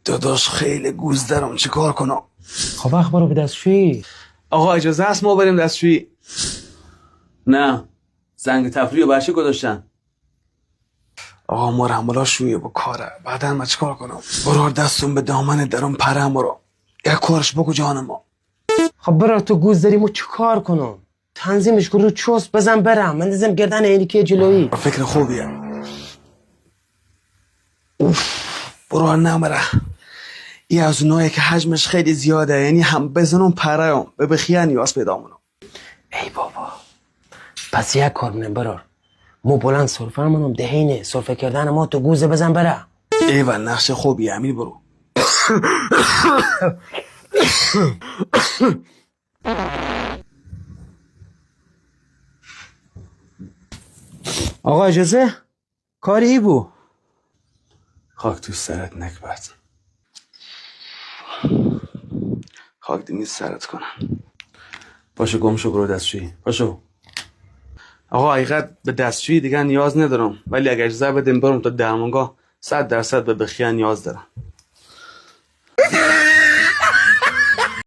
داداش خیلی گوز دارم، چی کار کنم؟ خب وقت برو به دستشویی. آقا اجازه هست ما بریم دستشویی؟ نه، زنگ تفریح و برشی گذاشتن. آقا ما رمالا شویه با کاره، بعدا ما چی کار کنم؟ برو دستون به دامن درم پرم برو، یک کارش بگو جان ما. خب برو تو گوز داری، مو چی کار کنم؟ تنظیمش کن رو چوست بزن برم من دزم گردن اینی که جلویی. فکر خوبیه. اوف برو نمره. ای از اونایی که حجمش خیلی زیاده، یعنی هم بزنم پرم به بخیه نیاز پیدا منم. ای بابا پس یک کار منم برو مو بلند صرفه منم دهینه صرفه کردن ما تو گوزه بزن بره. ایول نقش خوبیه امیر برو. آقا اجازه؟ کاری ای بو؟ خاک تو سرت نکبت، خاک دمی سرت کنن. پاشو گمشو برو دستشویی پاشو. آقا حقیقت به دستشویی دیگه نیاز ندارم، ولی اگه اجازه بدیم برم تا درمانگاه 100% به بخیه نیاز دارم.